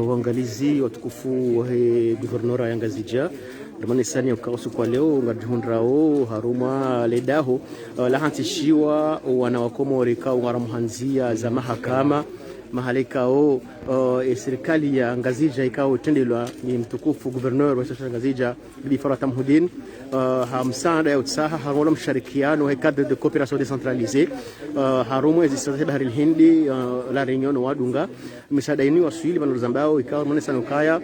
Waangalizi watukufu wa guvernora ya Ngazija ramani sani ukausu kwa leo ngadhundrao haruma ledaho lahantishiwa wanawakomori kao ngaramuhanzia za mahakama mahalikao serikali ya Ngazija ikao tendelwa ni mtukufu guvernor wa Ngazija Bibi Farah Tamhudin hamsada ya utsaha harola msharikiano wa cadre de coopération décentralisée harumu ezistate bahari Hindi la Réunion wadunga msada ini waswili banozambao ikao mwanesa nukaya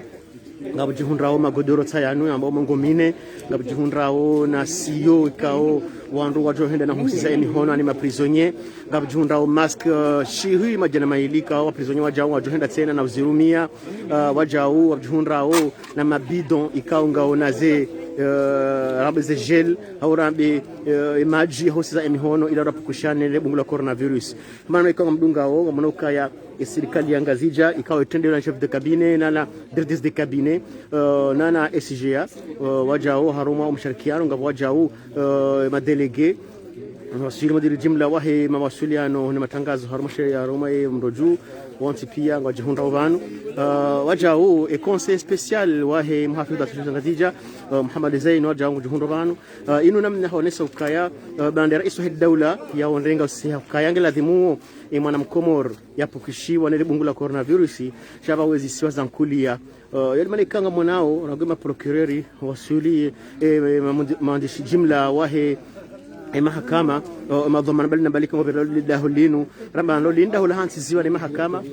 ngabujihundrao magodoro tsayanu ambao mangomine ngabujihundrao na CEO ikao wandu wajohenda na husisa eni hono ani maprisonnier ngabujihundrao mask shihi majana mailika wa prisonnier wajao wajohenda tena na uzirumia wajao wajihundrao na mabidon ikao ngaona ze rambe ze gel au rambe maji husisa eni hono ila rapukushane le bungula coronavirus maana ikao mdunga wao mnoka ya serikali ya Ngazija ikawa itendele na chef de cabinet na directrice de cabinet na SGA wajao haruma mshirikiano ngabo wajao madelege wasiri madiri jumla wahi mawasiliano na matangazo haruma ya Roma mroju wanti pia ngajihunda wanu wajao conseil spécial wahi mhafidha wa Ngazija Muhammad Zain wajao ngajihunda wanu inu namna honesa ukaya bandera isu hadi dawla ya wanrenga usiha ukaya ngeladhimu mwana mkomor yapukishiwa na bungula coronavirus shaba wezi siwa zankulia yale manikanga mwanao nagema procureur wasuli maandishi jumla wahe mahakama madhamana balina balika ngobera lidahulinu ramba ndo linda hula hansi ziwa ni mahakama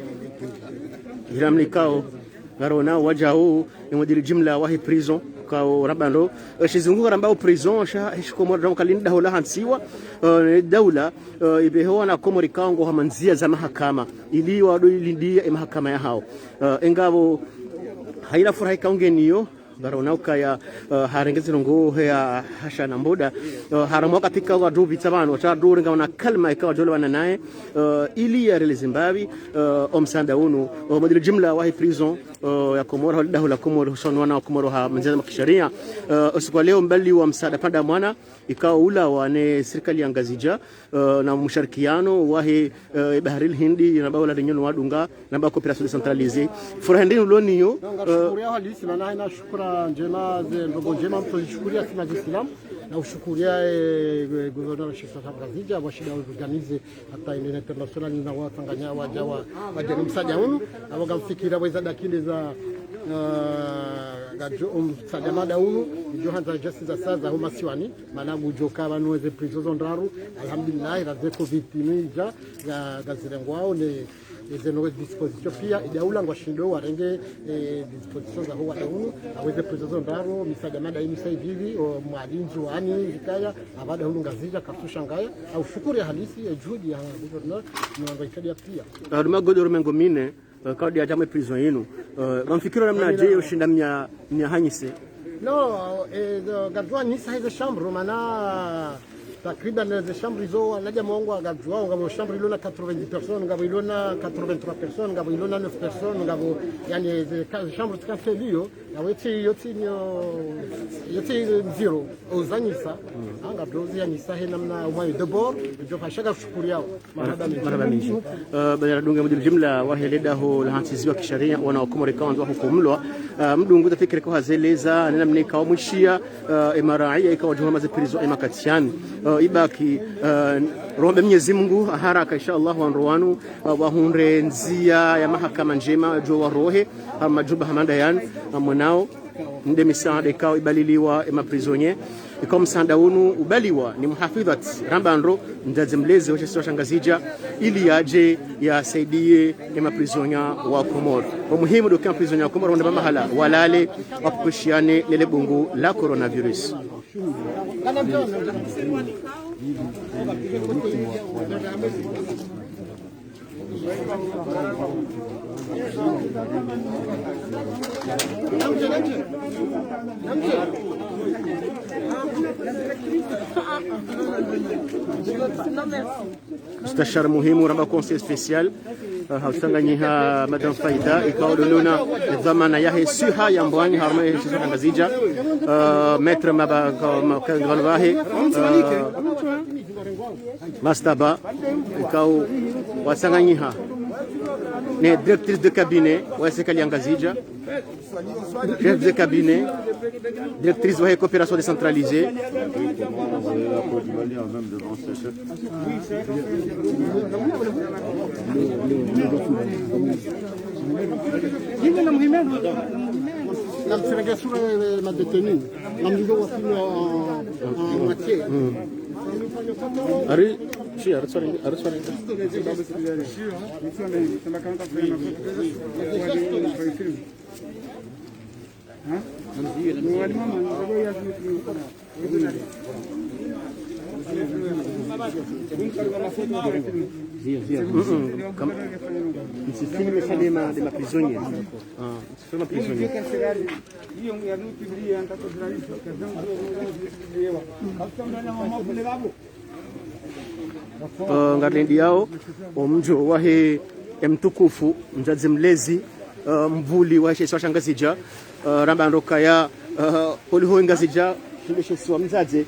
ilamnikao garona wajao mudiri jumla wahe prison kao rabando shizunguka rambao prison shikomo ronka linda hula hansiwa dawla ibehewa na komori kango hamanzia za mahakama ili wado ilindia mahakama ya hao engabo haila furahi kaungeniyo garona ukaya harengezi rongo ya hasha na mboda haramo katika wadu vitabano watadu ngaona kalma ikawa jolo naye ili ya Zimbabwe omsanda unu modelo jumla wa prison ya Komoro dahu la Komoro husonwa na Komoro ha manzana kisheria usiku leo mbali wa msaada panda mwana ikawa ula wane serikali ya Ngazija na mshirikiano wa bahari Hindi na baula Réunion wadunga na ba coopération décentralisée furahendini uloniyo ngashukuria halisi na na shukura njema ze ndogo njema mtoshukuria kama Islam na ushukuria gouvernement chef wa Ngazija washida organize hata ile international na watanganya wajawa wajani msaada unu abagamfikira weza dakile za gajo msadamada unu johanza justice saza homa siwani mana gujoka banweze prison ndaru alhamdulillah razeko vitimija ya gazirengwao ne zeno disposition pia idaula ngwashindo warenge disposition za huwa unu aweze prison ndaru misadamada hii msaidizi mwalinzi wani vikaya abada hulu Ngazija kafusha ngaya au shukuri halisi ya juhudi ya governor ni wangaikadia pia aduma godoro mengomine kadi ya jamaa prison yenu mfikira namna je ushinda mnya hanyise no gadwa ni size chambre mana takriban les chambres zo la jamongo gadwa ngabo chambre ilona 90 personnes ngabo ilona 83 personnes ngabo ilona 9 personnes ngabo yani chambre tkafelio aweti yoti zero uzanyisa anga dozi yani sahe namna umwe debord jo fashaka shukuria marhaba mingi bana dunga mudil jumla wa heleda ho lahansiziwa kisheria wana wakomori kaanza hukumlwa mdungu da fikira kwa hazeleza namna ikawa mwishia imaraia ikawa juma za prison imakatian ibaki rombe Mwenyezi Mungu haraka inshallah wanrowanu wahunre nzia ya mahakama njema jo warohe majuba hamanda yan mwanao nde misaada ikawa ibaliliwa maprisonnier ikawa msaada unu ubaliwa ni muhafidhat rambandro ndaze mlezi wa chesi wa Ngazija ili yaje yasaidie maprisonnier wa Komoro kwa muhimu dokia prisonnier wa Komoro wanda mahala walale wapukushiane lele bungu la coronavirus مستشار مهم وربا كونسيل سبيسيال hausanganyiha madam faida ikaodolona dhamana yahe suha yambwani harma shisa Ngazija metre maba kangalwahe mastaba ikao wasanganyiha ne directrice de cabinet wa serikali ya Ngazija, chef de cabinet, directrice de coopération décentralisée. Namsirega sura la détenue, namdigo wasini en moitié. Ari, si, aruswari. Se filme ça de ma prisonnière. C'est ma prisonnière. Ngarlendi yao omjo wahe mtukufu mzazi mlezi mvuli wa Shesi wa Ngazija rambandoka ya poliho Ngazija Shesi wa mzazi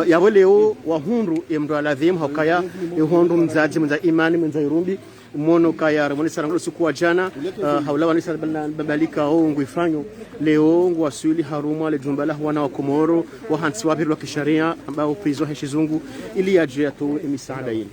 yabo leo wahundu emdo aladhim hokaya ehondu mzazi mza imani mza irumbi mono kaya ramoni sarangolo siku wa jana haula wanisa babalika au nguifanyo leo ngwasuli haruma le jumbala wana wa Komoro wa hansi wa birwa kisharia ambao prizo heshizungu ili yaje atu emisaada yini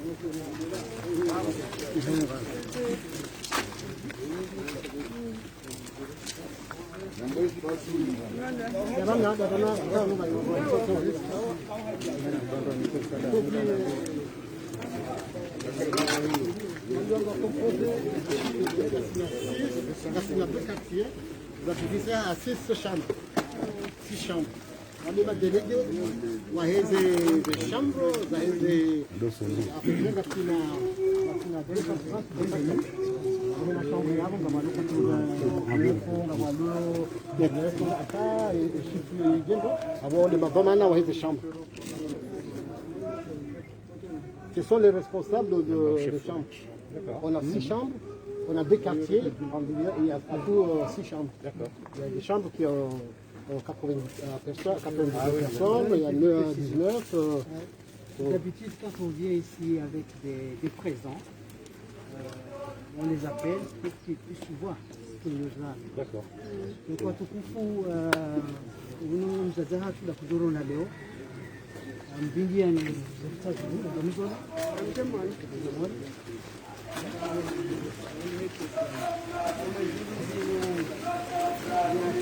Vous avez à 6 chambres. 6 chambres. On est délégué, on a des chambres, on a des ce sont les responsables des chambres. On a 6 chambres, on a 2 quartiers, il y a à tout 6 chambres. Il y a des chambres qui ont 90 personnes, il y en a 19. D'habitude, quand on vient ici avec des présents, on les appelle pour qu'ils puissent voir ce qu'ils nous ont. D'accord. Donc, quand on mzazaha tula kudoro na leo mbingia ni zafutaji na mzola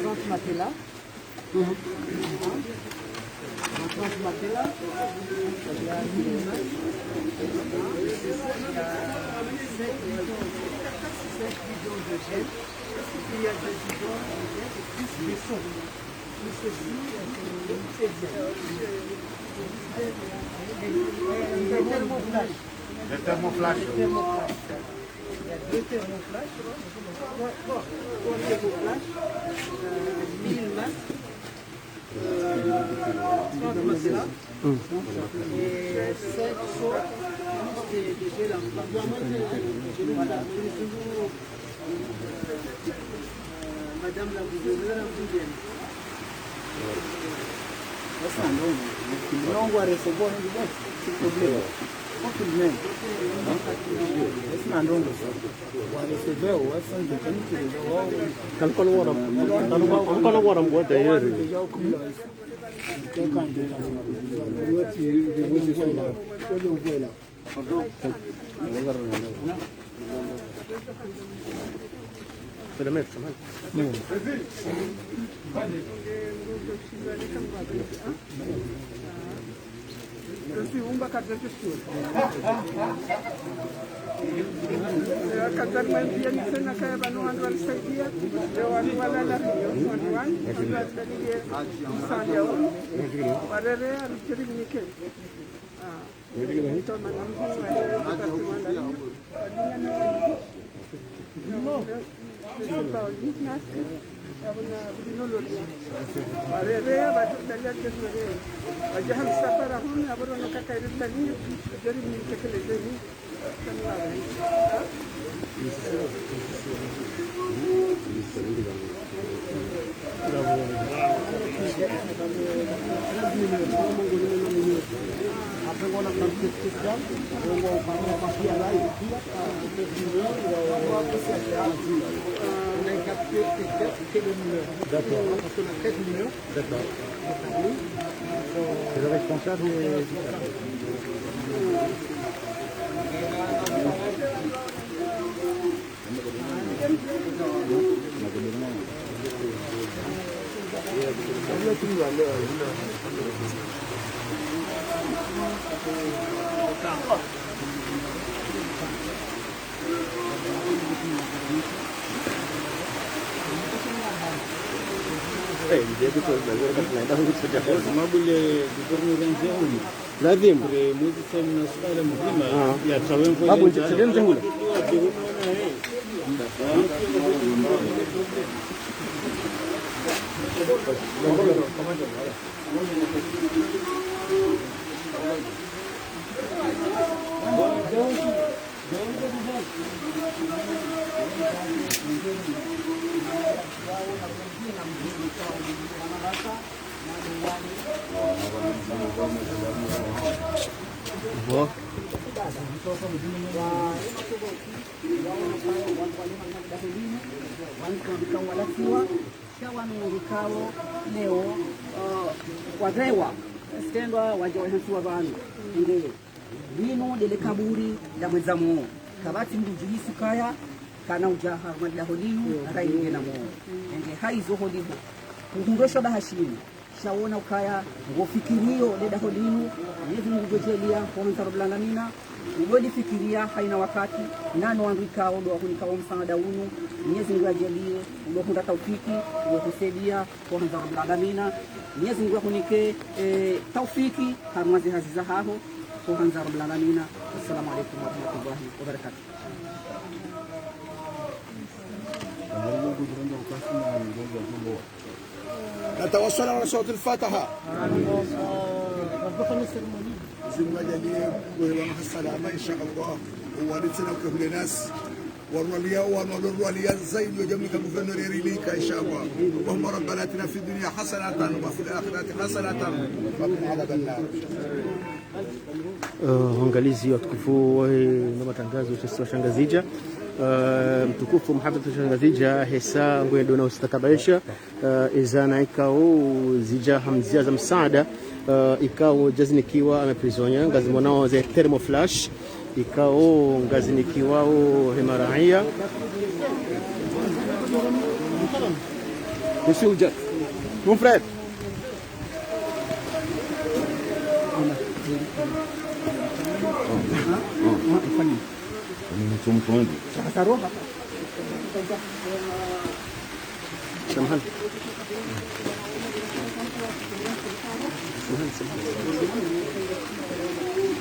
Trente matelas. Trente matelas. Il y a 1000 images. Il y a 5 bidons de gel. Il y a 2 bidons de gel et plus des sons. Tout ceci, c'est bien. Des thermoflash. Des thermoflash. Il y a 2 thermoflash. 3 thermoflash. 1000 masques. 30 matelas. Et 5 seaux. Des gels en plastique. Voilà. Madame la gouverneure Boudienne. Non, on va recevoir un problème. C'est le maître, Après, on a un petit spécial. On va parler papier à l'ail. On a capté quel numéro. D'accord. Parce qu'on a 13 numéros. D'accord. C'est le responsable. Dia betul betul kat tahu saja. Sababu ile gubernur nzee huyu Lazim. mwezi sasa mnaswala mzima ya tawen kwa Babu ndio mtengula. Wah. Shawanurikao leo wazewa stendwa wajohensuwa vanhu nge vino dele kaburi la mwezamo kabati mbujuhisi kaya kana ujaha madaho linu rainge na mo nge haizo holiho kuhundosha bahashini shaona ukaya ngofikirio le daho linu Mwenyezi Mungu gojelia kwa msarobulangamina ubodi fikiria haina wakati nano andikao ndo kunikao msaada unu Mwenyezi Mungu ajalie ndo taufiki wa kusaidia kwa msarobulangamina Mwenyezi Mungu akunike taufiki harmazi haziza haho kwa msarobulangamina. Assalamu alaykum wa rahmatullahi wa barakatuh. نتوصل على صوت الفاتحة. زين مجانين ويوم السلامة إن شاء الله ووالدنا وكل الناس والولياء والولياء زين وجميع المفنور ليك إن شاء الله. اللهم ربنا آتنا في الدنيا حسنة وفي الآخرة حسنة وقنا عذاب النار. Angalizi watukufu na matangazo ya Shangazija mtukufu Muhammad Shangazija hesa ngwendo na ustakabalisha izana ikao zija hamzia za msaada ikao jazinikiwa ameprisonia ngazi mwanao za thermoflash ikao ngazinikiwa hemaraia Monsieur Oudjat, mon frère.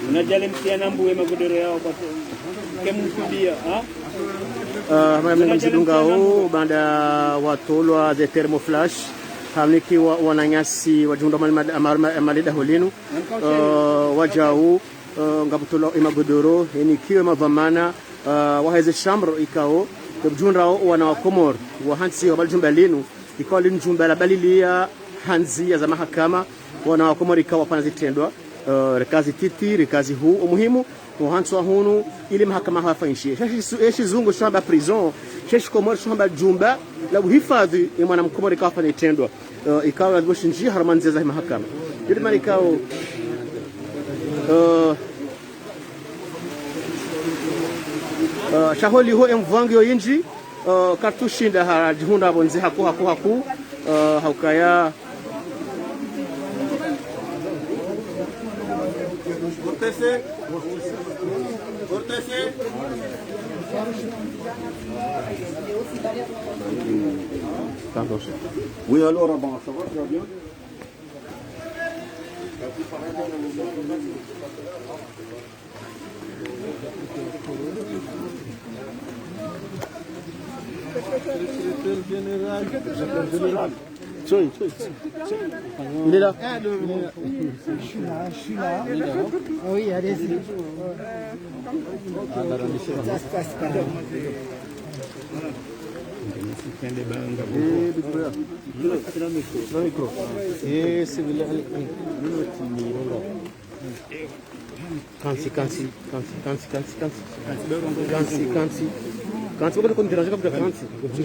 unajali mtiana mbuwe magodoro yao kwa kemkudia mzidungao baada watolwa the thermoflash hamniki wananyasi wajunda malida holinu wajau ngabutolo imagodoro enikiwe mavamana waheze shamro ikao bjunrao wana wa Komor wa hansi wa baljumba linu ikao linjumba la balilia hanzi za mahakama wana wa Komor ikao panazitendwa rekazi titi rekazi huu umuhimu hansi wa hunu ili mahakama hafanyishi sheshi zungu shamba prison sheshi Komor shamba jumba la uhifadhi mwana mkomor ikao panazitendwa ikao adboshinji haramanzi za mahakama ili mali ikao shaholi ho emvangyo yinji kartushinda harajihunda bonze haku haukaya Cortese Oui, alors, bon, ça va, tu vas bien? général. Il est là. Je suis là. Oui, allez-y. Ça se passe pas. Micro. Kansi bado kundira kabla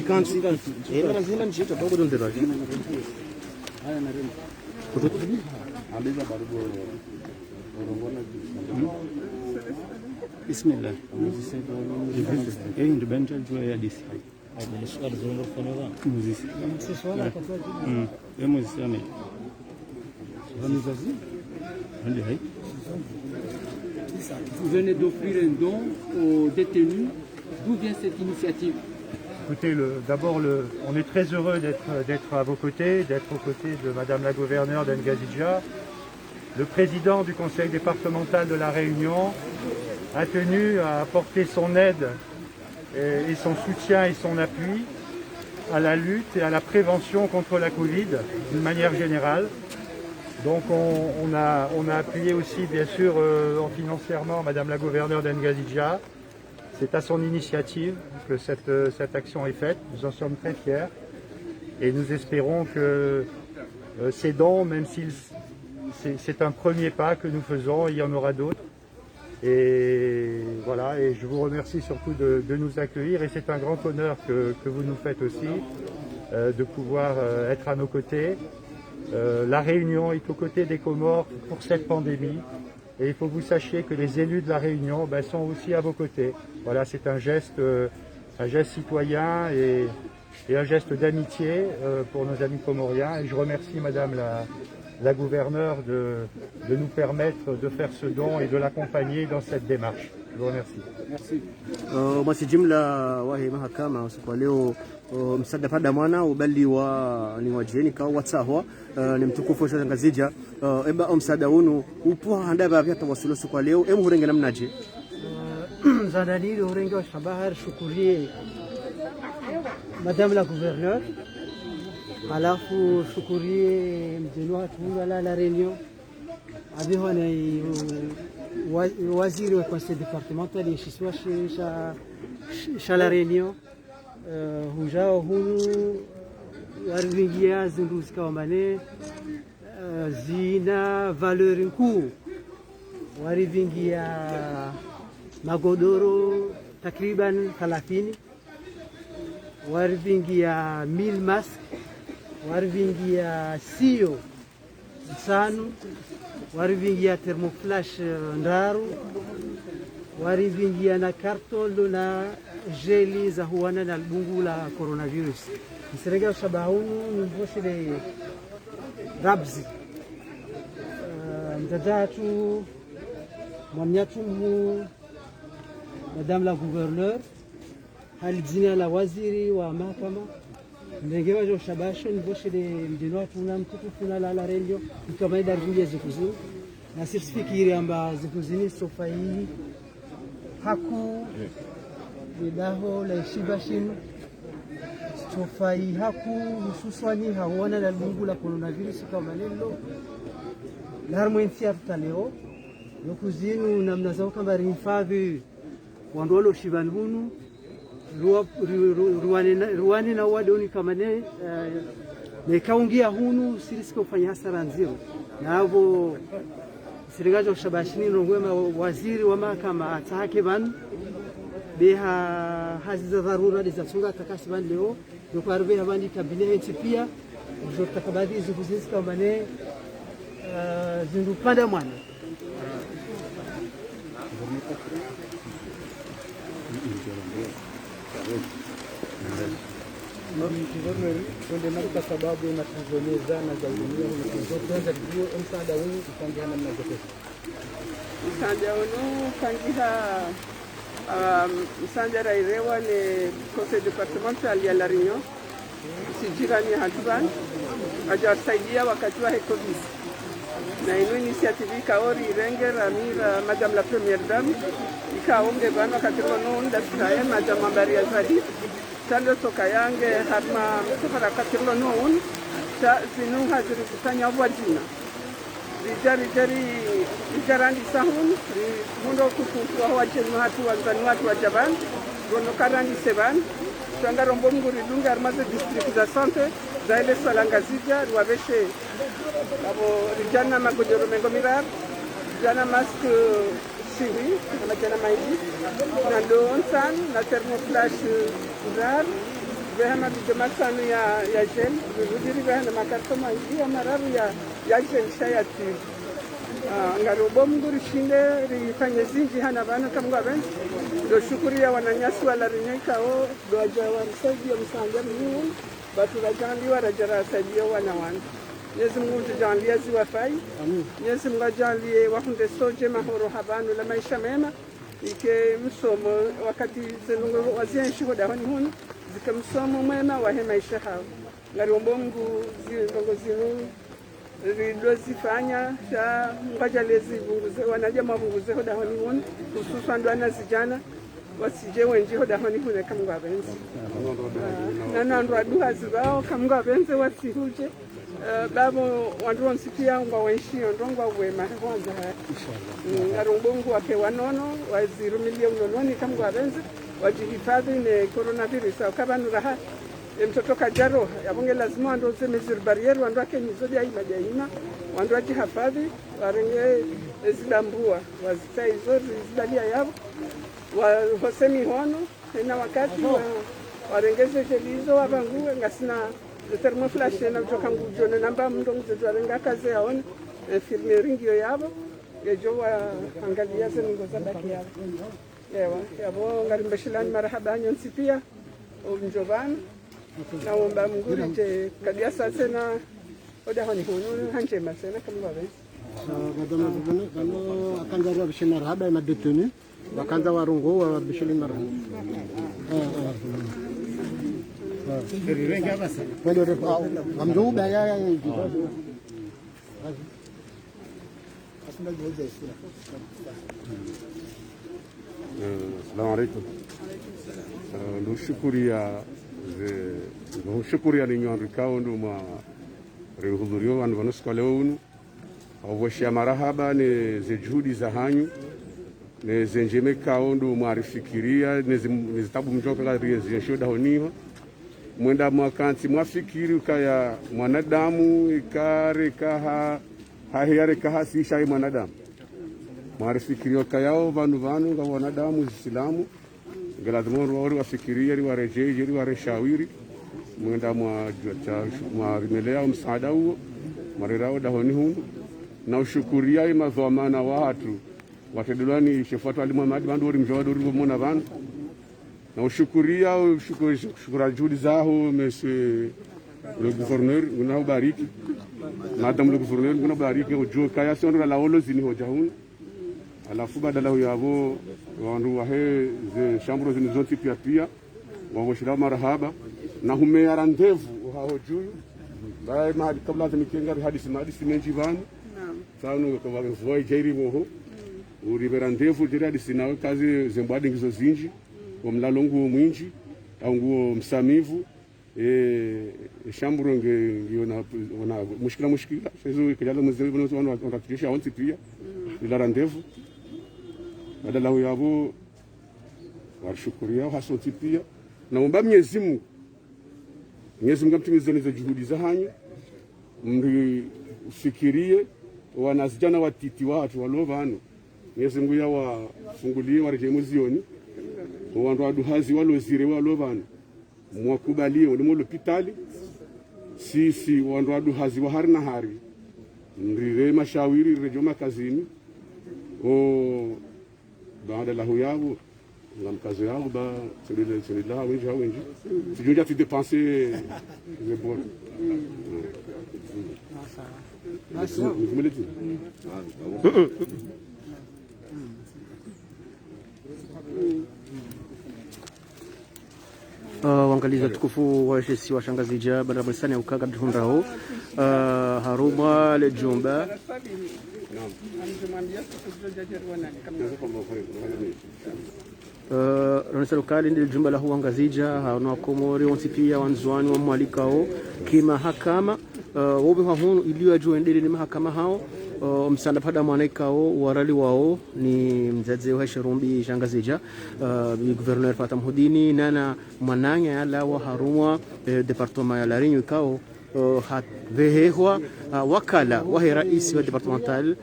kansi lazima nishito bado kundira Bismillah. Ndio benja juu ya disi. Vous venez d'offrir un don aux détenus. D'où vient cette initiative? Écoutez, d'abord, on est très heureux d'être à vos côtés, d'être aux côtés de Madame la gouverneure d'Ngazidja. Le président du conseil départemental de la Réunion a tenu à apporter son aide et son soutien et son appui à la lutte et à la prévention contre la Covid d'une manière générale. Donc on a appuyé aussi bien sûr financièrement Madame la gouverneure d'Ngazidja. C'est à son initiative que cette action est faite. Nous en sommes très fiers et nous espérons que ces dons, même si c'est un premier pas que nous faisons, il y en aura d'autres. Et voilà, et je vous remercie surtout de nous accueillir et c'est un grand honneur que vous nous faites aussi de pouvoir être à nos côtés. La Réunion est aux côtés des Comores pour cette pandémie et il faut que vous sachiez que les élus de la Réunion sont aussi à vos côtés. Voilà, c'est un geste citoyen et un geste d'amitié pour nos amis comoriens et je remercie Madame la gouverneure de nous permettre de faire ce don et de l'accompagner dans cette démarche. Je vous remercie. Merci. Basi jumla wahi mahakama usiku wa leo msaada pada mwana ubali ni wajeni kwa watsahwa ni mtukufu wa Ngazija eba msaada unu upo handaba vya tawasulu usiku wa leo hurenge namnaje zanadili hurenge wa shabahar shukurie Madame la gouverneure alafu shukurie mjeni watu la Réunion abiho ni waziri wa conseil départemental yeshiswa sha la Réunion hujao hunu warivingia zinduzi kawamane zina valeur nkuu warivingia magodoro takriban 30 warivingia 1000 mask warivingia sio msanu warivingia thermoflash ndaru warivingia na kartolo na jeli za huana na bungu la coronavirus mserega shabahunu mvoshile rabzi mtadatu mwamnyatu Madame la gouverneure halijina la waziri wa mahakama ndengewa jo shabasho mvoshile mjino tuna mtukufu na la Réunion kama ida ringia zikuzini na sisifikiri amba zikuzini sofa hii haku bidaho la shibashin sofa hii haku hususani hawana la lungu la coronavirus kama lelo la harmonia tutaleo yokuzinu namna zao kama rihifadhi wandolo shibanhunu ruwani na wadoni kama ne kaungia hunu sirisko kufanya hasara nziro na hapo sirigajo shabashini nongwema waziri wa mahakama atake ban beha hazi za dharura za tsunga takasi ban leo ndio arbe habandi kabine pia zotakabadi zikuzisi kama ne zindupanda mwana kwa sababu matatizo zana za dunia kwanza ndio msaada huu upangiana namna zote. Msaada huu pangiha msaada rairewa ni conseil départemental ya La Réunion sijirani hatuban ajawasaidia wakati wa COVID na ino initiative ikaori irenger amira Madame la première dame ikaonge bana wakati rono ndasiraye Madame Maria Zadi tando toka yange harma msafara katirlo noon ta zinu haziri kutanya wajina rijarandi sahun mundo kutuwa wajenu hatu wanzani watu wa Jaban gono karandi seban tanga rombo nguri dunga armaze district za sante za ile Ngazija wabeshe abo rijana magodoro mengo mirar jana masque siri na jana maidi na donsan na thermoflash rar vema bijamasanu ya gel vizuri vema makartoma hiyo mararu ya gel shayati ngarobo mnguri shinde rifanye zinji hana bana kamga ben do shukuri ya wananyasi wala rinyeka o do ajawa msaji ya msanga mniu batu rajandi wa rajara saji wana wana Mwenyezi Mungu tujalie ziwafai. Mwenyezi Mungu ajalie wakunde soje mahoro habanu la maisha mema. Ike msomo wakati zenungu wazia shuhuda honi huni zike msomo mwema wahe maisha hao. Ngariombo Mungu zinongo zinu rido zifanya sha ngajalie zivunguze wanaja mavunguze hoda honi huni hususan ndo anazijana wasije wenji hoda honi huni kamungu abenzi. Nanandwa duha zibao kamungu abenzi wasihuje. Babo wandronsi pia ngwa wenshi ndongwa wema kwanza ngarungongo wake wanono waziru milioni nononi kamgwa benzi wajihifadhi ne coronavirus akabanu raha mtoto kajaro yabonge lazima ndo zemezir barrier wandu wake nizodi ya majaina wandu wajihifadhi warenge zidambua wazita izo zidalia yabo wa hosemi hono na wakati warengeze jelizo wabangu ngasina thermoflash na kutoka ngujone namba mndongo zetuarenga kazi yaone infirmieri ngio yabo yejo wa angalia zengo za baki yabo yabo ngarimbashilani marhaba nyonsi pia umjobana naomba mnguri je kadia sasa na oda honi hono hanje masena kama baba madama zibone kama akanza wa bishina marhaba ya madetenu wakanza warungo wa bishili marhaba Assalamu alaikum. Ndushukuri ya ninyo rikao nduma rehudhurio wandu wanosikwa leo unu awashia marahaba ne ze juhudi za hanyu ne zenjeme kao ndu mwarifikiria ne zitabu mjoka la riezesho dahoniwa mwenda mwakanti mwafikiri ukaya mwanadamu ikare kaha hahiare kaha sisha mwanadamu mwarifikiria ukayao vanu nga wanadamu Islamu ngelazima wao wafikirie ri warejeje ri wareshawiri mwenda mwa rimelea msaada huo marirao dahoni hunu na ushukuria mazomana watu watedulani shefatu ali Muhammad bandu uri mjawado uri mona vandu na ushukuria shukura juhudi zao monsieur le gouverneur unabariki madame le gouverneur unabariki ujo kaya siondo la olo zini hojahuni alafu badala yabo wandu wahe ze chambre zini zote pia wawoshira marhaba na humeyara ndevu hao juyu bai mahali kabla zimikenga hadisi menji vanu sanu kwa voi jairi moho uribera ndevu jira hadisi nawe kazi zembadi ngizo zinji wa mlalo nguo mwinji au nguo msamivu shamburo ngiyo na mushkila sezo kijalo mzee bono wanatujesha onti pia ila ndevu badala yabo washukuria hasoti pia naomba Mwenyezi Mungu mtimize hizo juhudi za hanyu mndu ufikirie wanazijana watiti watu walovano Mwenyezi Mungu ya wafungulie wareje muzioni wandu waduhazi walozire walovano mwakubalie ndimo hospitali sisi wandu waduhazi wa hari na hari ndire mashawiri rejo makazini baada la huyabo la mkazo yao ba celui-là wenji sijunja tu dépenser les bons waangalizi watukufu wa shesi wa shangazi ja bana msani ya ukaga dhundrao haruma le jumba Ronesa lokali ndi jumba la huangazija haona komori onsi pia wanzwani wa mwalikao kimahakama wobe hunu iliyo juu endele ni mahakama hao msanda pada mwanaikao warali wao ni mzazi wa Shirumbi Shangazija bi gouverneur Fatam Hudini nana mwananya ala wa harumwa departement ya Larinyo kao hat vehehwa wakala wa rais wa departemental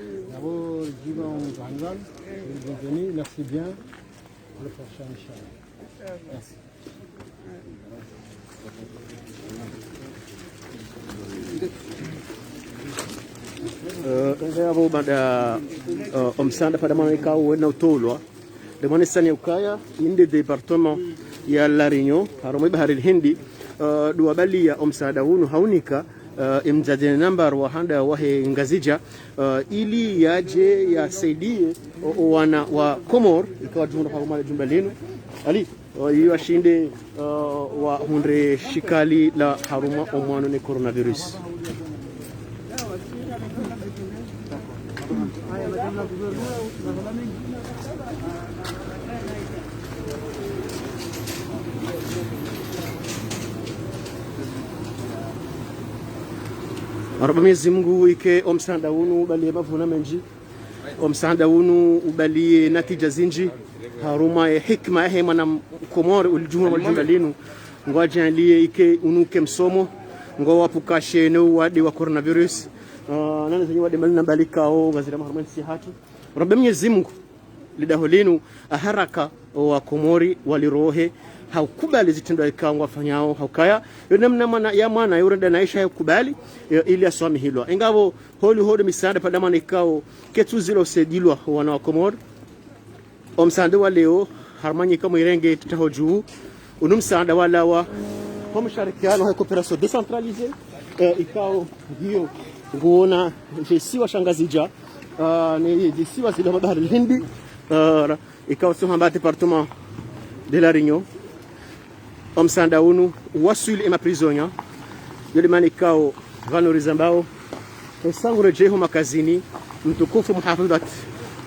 jiba on Zangal. Bienvenue, merci bien. Le prochain, Inch'Allah. Merci. Ngabo bada omsanda pada mana ikau wena utolwa de mana sani ukaya inde departement ya La Réunion harumai bahari Hindi dua bali ya omsada hunu haunika imjadene number wa handa wahe ngazija ili yaje yasaidie wana wa Komor ikawa jumla haruma jumla lenu ali hiyo ashinde wa hundre shikali la haruma omwano ne coronavirus. Mwenyezi Mungu ike omsanda unu ubalie mavuna menji omsanda unu ubalie natija zinji haruma ya hikma ya hema na Komori ulijuma waljumla linu ngwajalie ike unuke msomo ngwapukashe no wadi wa coronavirus nani zenye wadi malina balikao wazira maharumani sihatu Mwenyezi Mungu lidaho linu haraka wa Komori walirohe haukubali zitendo ikao wafanyao haukaya namna mana ya mwana yurenda naisha haukubali ili aswami hilo ingabo holi misaada pada mana ikao ketu zilo sedilwa wana wa Komori omsanda wa leo harmanyi kama irenge tutahoju unumsanda wala wa mshirikiano wa coopération décentralisée ikao hiyo nguona jesiwa shangazija ni jesiwa zile bahari Hindi ikao sohamba département de La Réunion omsanda unu wasuli ema prisonnier yule manikao valoriza mbao esangure jeho makazini mtukufu muhafadhat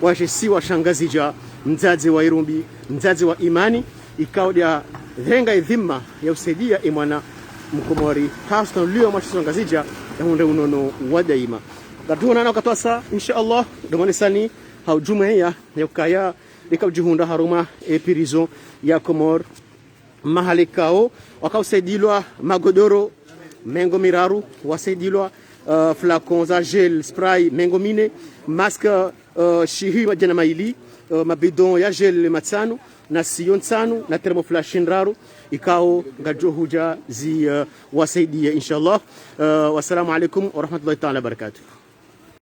wa jesiwa shangazija mzazi wa Irumbi mzazi wa imani ikao dia dhenga idhima ya usaidia imwana Mkomori hasa leo mwashangazija ya hunde unono wa daima gaduna na katwasa inshallah domani sani haujumea ya ukaya likajihunda haruma prison ya Komor mahali kao wakasaidilwa magodoro mengo miraru wasaidilwa flacon za gel spray mengo mine masque shihi wajana maili mabidon ya gel matsano na siyon tsano na thermoflash raru ikao ngajo huja zi wasaidia inshallah wassalamu alaikum wa rahmatullahi ta'ala barakatuh.